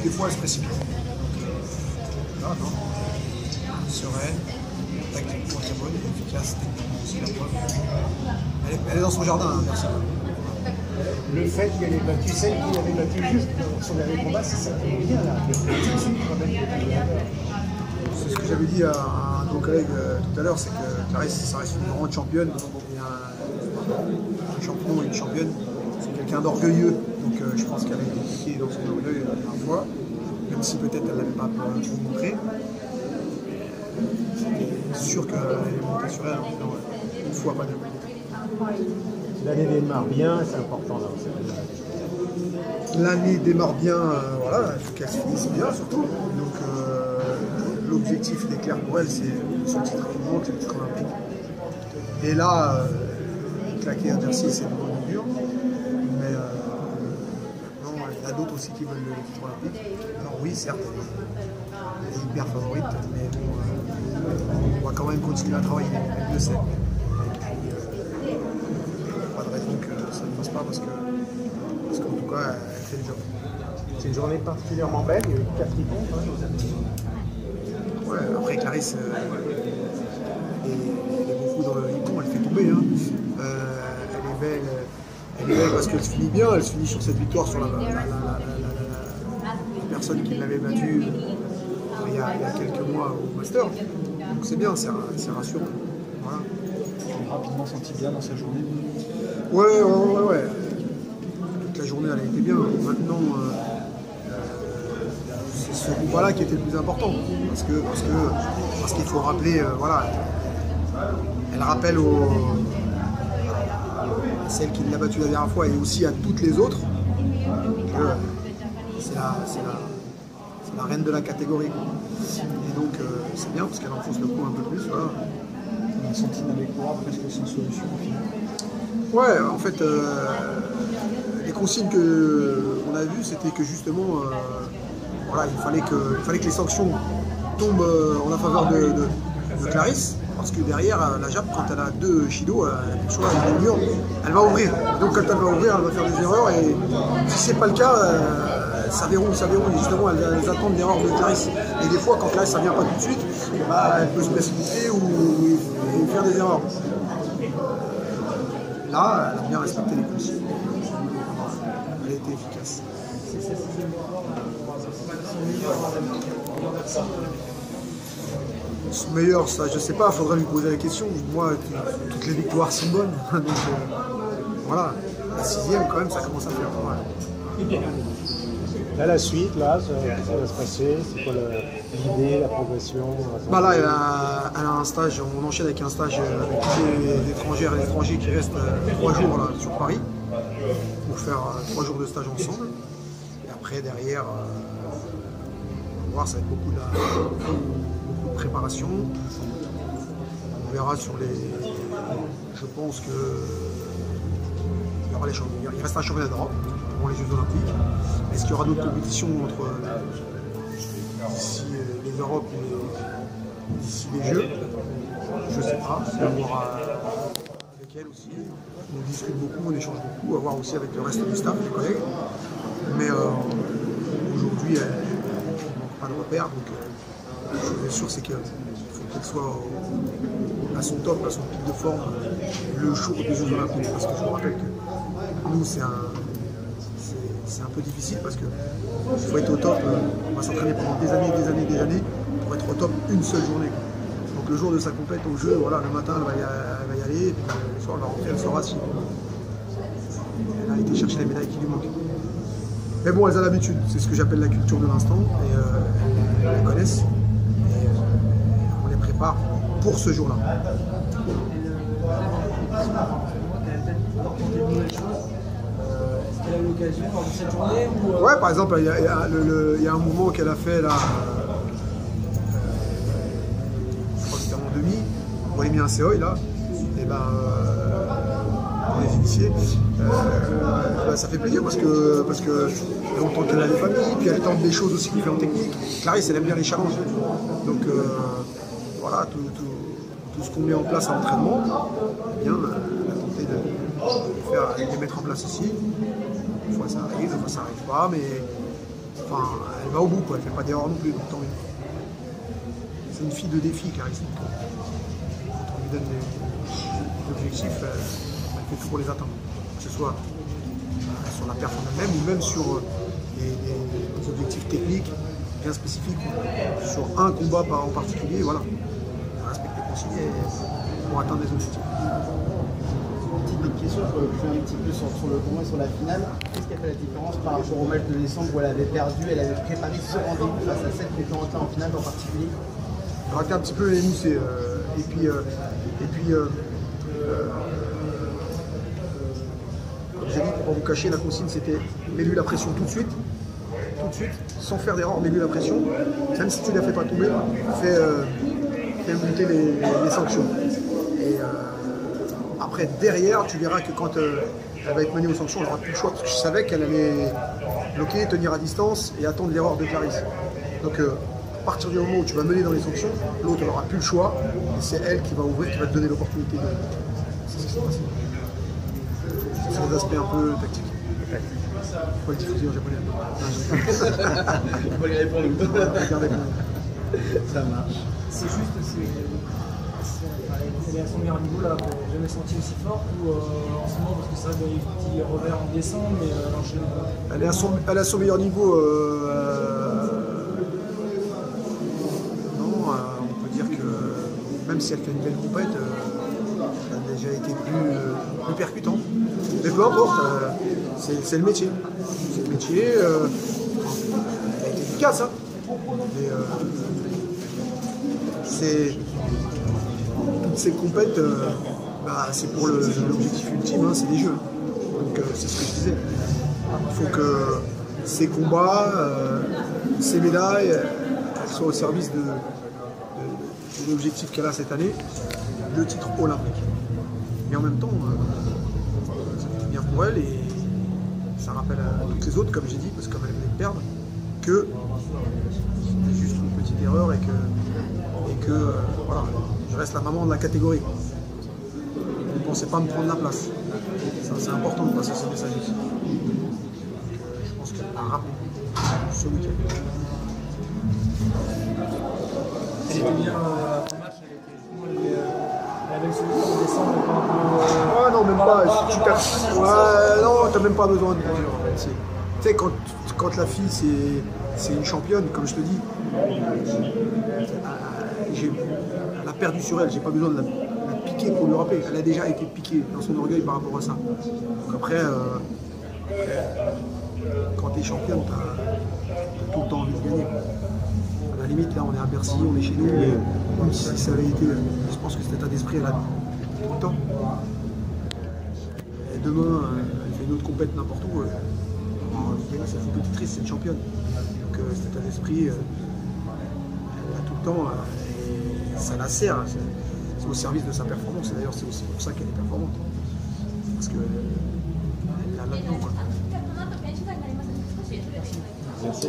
Des fois, elle se précipite. Là, non. Sereine, tactiquement très bonne, efficace, techniquement aussi, la preuve. Elle est dans son jardin, hein, personne. Le fait qu'elle ait battu celle qui avait battu juste dans son dernier combat, c'est ça qui est bien là. C'est ce que j'avais dit à un de vos collègues tout à l'heure, c'est que Clarisse, ça reste une grande championne. Et un champion et une championne, c'est quelqu'un d'orgueilleux. Donc je pense qu'elle a été piquée dans son orgueil la dernière fois, même si peut-être elle ne l'avait pas montré. C'est sûr qu'elle est montée sur elle une fois, pas deux. L'année démarre bien, c'est important là. L'année démarre bien, voilà, il faut qu'elle se finisse bien surtout. Donc l'objectif il est clair pour elle, c'est son titre qui monte, c'est le titre olympique. Et là, claquer à Bercy, c'est une bonne augure. Mais non, il y en a d'autres aussi qui veulent le titre olympique. Alors oui, certes, elle est hyper favorite, mais bon, on va quand même continuer à travailler, elle le sait. Pas de raison que ça ne passe pas parce qu'en tout cas, elle fait le job. C'est une journée particulièrement belle, il y a eu 4 icônes. Ouais, après Clarisse, elle est beaucoup dans le hippon, elle fait tomber. Hein. Elle est belle parce qu'elle se finit bien, elle se finit sur cette victoire sur la personne qui l'avait battue il y a quelques mois au Master. Donc c'est bien, c'est rassurant. Voilà. Tu l'as rapidement senti bien dans sa journée? Ouais. Toute la journée elle a été bien. Maintenant, c'est ce combat-là qui était le plus important. Parce qu'il faut rappeler, voilà, elle rappelle à celle qui l'a battue la dernière fois et aussi à toutes les autres que c'est la reine de la catégorie. Et donc c'est bien parce qu'elle enfonce le coup un peu plus. Voilà. On a senti Nabekura presque sans solution au final. Ouais, en fait, les consignes qu'on a vues, c'était que justement, voilà, il fallait que les sanctions tombent en la faveur de Clarisse, parce que derrière, la Jap, quand elle a deux Shido, elle va ouvrir. Donc quand elle va ouvrir, elle va faire des erreurs, et si c'est pas le cas, ça verrouille. Et justement, elles attendent l'erreur de Clarisse. Et des fois, quand Clarisse, ça vient pas tout de suite, bah, elle peut se précipiter ou faire des erreurs. Là, elle a bien respecté les consignes. Elle a été efficace. Son meilleur, ça, je sais pas, il faudrait lui poser la question. Moi, toutes les victoires sont bonnes. Donc voilà, la 6e, quand même, ça commence à faire pas mal. Là, la suite, là, ça va se passer. C'est quoi l'idée, la progression? Bah là, elle a un stage, on enchaîne avec un stage avec tous les étrangères et les étrangers qui restent 3 jours là, sur Paris pour faire 3 jours de stage ensemble. Et après, derrière, on va voir, ça va être beaucoup de préparation. On verra sur les. Je pense que il y aura les championnats. Il reste un championnat d'Europe pour les Jeux Olympiques. Est-ce qu'il y aura d'autres compétitions entre d'ici les Europes et d'ici les Jeux? Je ne sais pas. C'est à voir avec elle aussi. On discute beaucoup, on échange beaucoup, à voir aussi avec le reste du staff, les collègues. Mais aujourd'hui, elle ne manque pas de repères. Donc, ce qui est sûr, c'est qu'il faut qu'elle soit à son top, à son pic de forme le jour des Jeux Olympiques. Parce que je vous rappelle que nous, c'est un peu difficile parce qu'il faut être au top. On va s'entraîner pendant des années pour être au top une seule journée. Donc le jour de sa compète au jeu, voilà, le matin, elle va y aller, et puis le soir, elle va rentrer, elle saura si elle a été chercher les médailles qui lui manquent. Mais bon, elles ont l'habitude, c'est ce que j'appelle la culture de l'instant, et elles les connaissent, et on les prépare pour ce jour-là. Elle a eu l'occasion lors de cette journée ou Ouais, par exemple, il y a un mouvement qu'elle a fait là, je crois que c'était en demi, on a mis un COI là, et ben pour les initiés, ça fait plaisir parce que longtemps qu'elle a des familles, puis elle tente des choses aussi qui fait en technique. Clarisse, elle aime bien les challenges, donc voilà, tout ce qu'on met en place à l'entraînement, eh bien, elle a tenté de les mettre en place ici. Il fois ça arrive, des fois ça arrive pas, mais enfin, elle va au bout, quoi. Elle fait pas d'erreur non plus, donc tant mieux. C'est une fille de défi, Clarisse. Quand on lui donne des objectifs, elle fait tout pour les atteindre. Que ce soit sur la performance elle-même ou même sur des objectifs techniques bien spécifiques, sur un combat en particulier, voilà. Respecter, concilier pour atteindre les objectifs. Petite question, je reviens un petit peu sur le combat, sur la finale. Qu'est-ce qui a fait la différence par rapport au match de décembre où elle avait perdu, elle avait préparé ce rendez-vous face à celle qui était entrée en finale en particulier? Elle a été un petit peu émoussée. Et puis comme j'ai dit, pour pas vous cacher, la consigne c'était mets-lui la pression tout de suite, sans faire d'erreur, mets-lui la pression. Même si tu ne la fais pas tomber, fais monter les sanctions. Et après, derrière, tu verras que quand elle va être menée aux sanctions, elle n'aura plus le choix, parce que je savais qu'elle allait bloquer, tenir à distance et attendre l'erreur de Clarisse. Donc à partir du moment où tu vas mener dans les sanctions, l'autre n'aura plus le choix, et c'est elle qui va ouvrir, qui va te donner l'opportunité de... C'est ce qui s'est passé. C'est des aspects un peu tactiques. Faut le diffuser en japonais. On va les répondre. Regardez bien. Ça marche. C'est juste, elle est à son meilleur niveau là, j'ai jamais senti aussi forte ou en ce moment, parce que ça, il y a eu des petits revers en décembre, mais l'enchaînement. Elle est à son meilleur niveau. Non, on peut dire que même si elle fait une belle compète, elle a déjà été plus percutante. Mais peu importe, c'est le métier. C'est le métier. Elle a été efficace, hein. Mais, toutes ces compètes, c'est pour l'objectif ultime, hein, c'est des jeux. Donc c'est ce que je disais. Il faut que ces combats, ces médailles, elles soient au service de l'objectif qu'elle a cette année, le titre olympique. Mais en même temps, ça fait du bien pour elle et ça rappelle à toutes les autres, comme j'ai dit, parce que comme elle venait de perdre, que c'était juste une petite erreur et que voilà, je reste la maman de la catégorie. Vous ne pensez pas me prendre la place. C'est important de passer ce message aussi. Je pense qu'elle a rappelé ce week-end. Elle était bien en match, elle avait le solution de descendre un peu. Ouais, non, même pas. Si tu perds. Ouais, non, t'as même pas besoin de dire. En fait. Tu sais, quand la fille, c'est une championne, comme je te dis, elle a perdu sur elle, j'ai pas besoin de la piquer pour lui rappeler. Elle a déjà été piquée dans son orgueil par rapport à ça. Donc après, quand t'es championne, t'as tout le temps envie de gagner. À la limite, là, on est à Bercy, on est chez nous, mais même si ça avait été, je pense que cet état d'esprit, elle a tout le temps. Et demain, elle fait une autre compète n'importe où. Ça fait une petite triste, c'est une championne. Donc cet état d'esprit, elle a tout le temps, et ça la sert. C'est au service de sa performance. Et d'ailleurs, c'est aussi pour ça qu'elle est performante. Parce qu'elle est là-dedans. Merci,